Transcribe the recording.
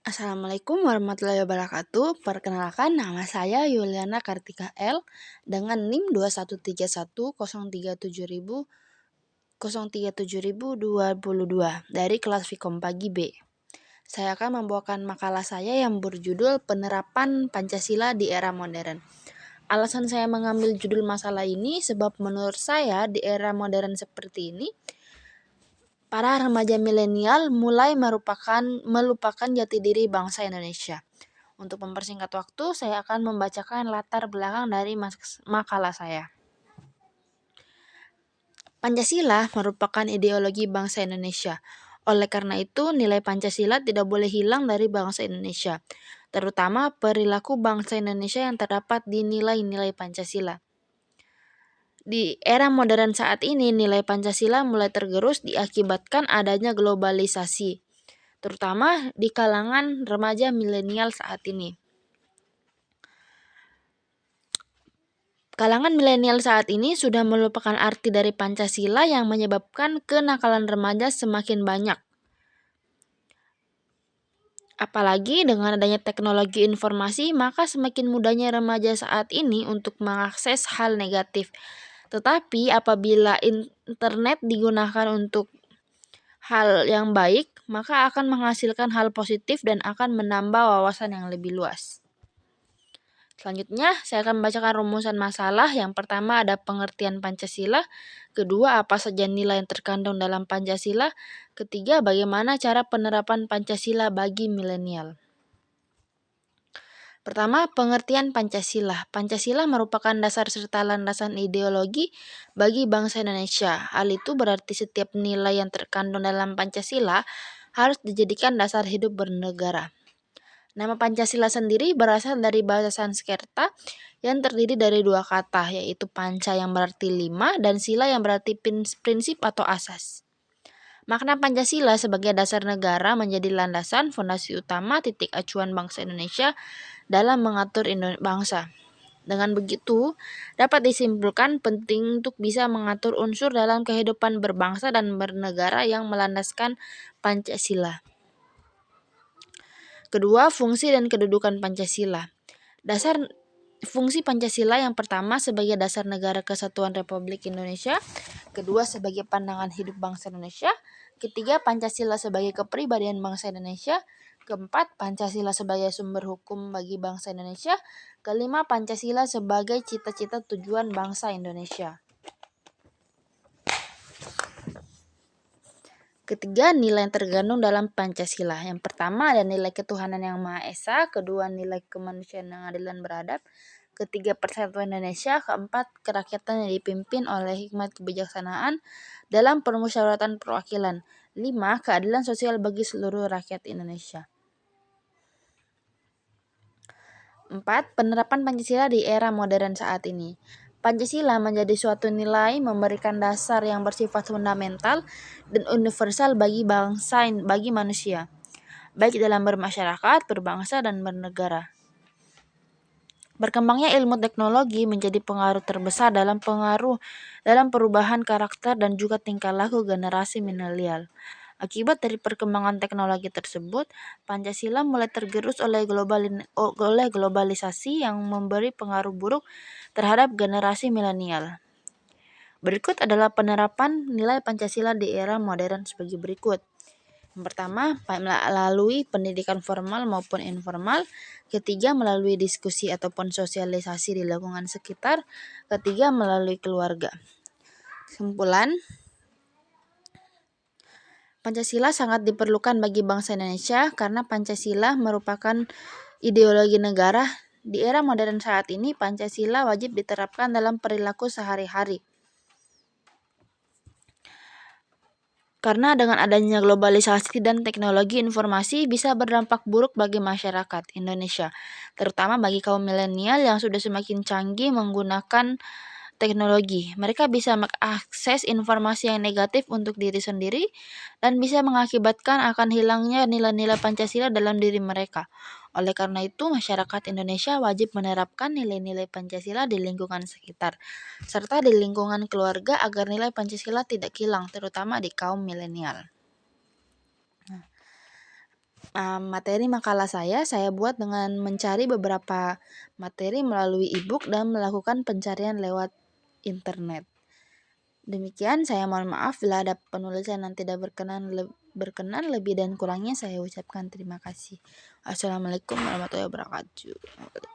Assalamualaikum warahmatullahi wabarakatuh. Perkenalkan, nama saya Yuliana Kartika L dengan NIM 213103700022 dari kelas Vkom Pagi B. Saya akan membawakan makalah saya yang berjudul Penerapan Pancasila di Era Modern. Alasan saya mengambil judul masalah ini sebab menurut saya di era modern seperti ini, para remaja milenial mulai melupakan jati diri bangsa Indonesia. Untuk mempersingkat waktu, saya akan membacakan latar belakang dari makalah saya. Pancasila merupakan ideologi bangsa Indonesia. Oleh karena itu, nilai Pancasila tidak boleh hilang dari bangsa Indonesia, terutama perilaku bangsa Indonesia yang terdapat di nilai-nilai Pancasila. Di era modern saat ini, nilai Pancasila mulai tergerus diakibatkan adanya globalisasi, terutama di kalangan remaja milenial saat ini. Kalangan milenial saat ini sudah melupakan arti dari Pancasila yang menyebabkan kenakalan remaja semakin banyak. Apalagi dengan adanya teknologi informasi, maka semakin mudahnya remaja saat ini untuk mengakses hal negatif. Tetapi apabila internet digunakan untuk hal yang baik, maka akan menghasilkan hal positif dan akan menambah wawasan yang lebih luas. Selanjutnya, saya akan membacakan rumusan masalah. Yang pertama ada pengertian Pancasila, kedua apa saja nilai yang terkandung dalam Pancasila, ketiga bagaimana cara penerapan Pancasila bagi milenial. Pertama, pengertian Pancasila. Pancasila merupakan dasar serta landasan ideologi bagi bangsa Indonesia. Hal itu berarti setiap nilai yang terkandung dalam Pancasila harus dijadikan dasar hidup bernegara. Nama Pancasila sendiri berasal dari bahasa Sanskerta yang terdiri dari dua kata, yaitu panca yang berarti 5 dan sila yang berarti prinsip atau asas. Makna Pancasila sebagai dasar negara menjadi landasan fondasi utama titik acuan bangsa Indonesia dalam mengatur bangsa. Dengan begitu, dapat disimpulkan penting untuk bisa mengatur unsur dalam kehidupan berbangsa dan bernegara yang melandaskan Pancasila. Kedua, fungsi dan kedudukan Pancasila. Dasar fungsi Pancasila yang pertama sebagai dasar negara kesatuan Republik Indonesia, kedua sebagai pandangan hidup bangsa Indonesia, ketiga Pancasila sebagai kepribadian bangsa Indonesia, keempat Pancasila sebagai sumber hukum bagi bangsa Indonesia, kelima Pancasila sebagai cita-cita tujuan bangsa Indonesia. Ketiga, nilai yang terkandung dalam Pancasila. Yang pertama ada nilai ketuhanan yang Maha Esa, kedua nilai kemanusiaan yang adil dan beradab, ketiga persatuan Indonesia, keempat kerakyatan yang dipimpin oleh hikmat kebijaksanaan dalam permusyawaratan perwakilan, lima keadilan sosial bagi seluruh rakyat Indonesia. 4. Penerapan Pancasila di era modern saat ini. Pancasila menjadi suatu nilai memberikan dasar yang bersifat fundamental dan universal bagi manusia, baik dalam bermasyarakat, berbangsa, dan bernegara. Berkembangnya ilmu teknologi menjadi pengaruh terbesar dalam perubahan karakter dan juga tingkah laku generasi milenial. Akibat dari perkembangan teknologi tersebut, Pancasila mulai tergerus oleh globalisasi yang memberi pengaruh buruk terhadap generasi milenial. Berikut adalah penerapan nilai Pancasila di era modern sebagai berikut. Yang pertama, melalui pendidikan formal maupun informal. Ketiga, melalui diskusi ataupun sosialisasi di lingkungan sekitar. Ketiga, melalui keluarga. Kesimpulan, Pancasila sangat diperlukan bagi bangsa Indonesia karena Pancasila merupakan ideologi negara. Di era modern saat ini, Pancasila wajib diterapkan dalam perilaku sehari-hari. Karena dengan adanya globalisasi dan teknologi informasi bisa berdampak buruk bagi masyarakat Indonesia, terutama bagi kaum milenial yang sudah semakin canggih menggunakan teknologi. Mereka bisa mengakses informasi yang negatif untuk diri sendiri dan bisa mengakibatkan akan hilangnya nilai-nilai Pancasila dalam diri mereka. Oleh karena itu, masyarakat Indonesia wajib menerapkan nilai-nilai Pancasila di lingkungan sekitar, serta di lingkungan keluarga agar nilai Pancasila tidak hilang, terutama di kaum milenial. Materi makalah saya buat dengan mencari beberapa materi melalui e-book dan melakukan pencarian lewat internet. Demikian, saya mohon maaf bila ada penulisan yang tidak berkenan, lebih dan kurangnya saya ucapkan terima kasih. Assalamualaikum warahmatullahi wabarakatuh.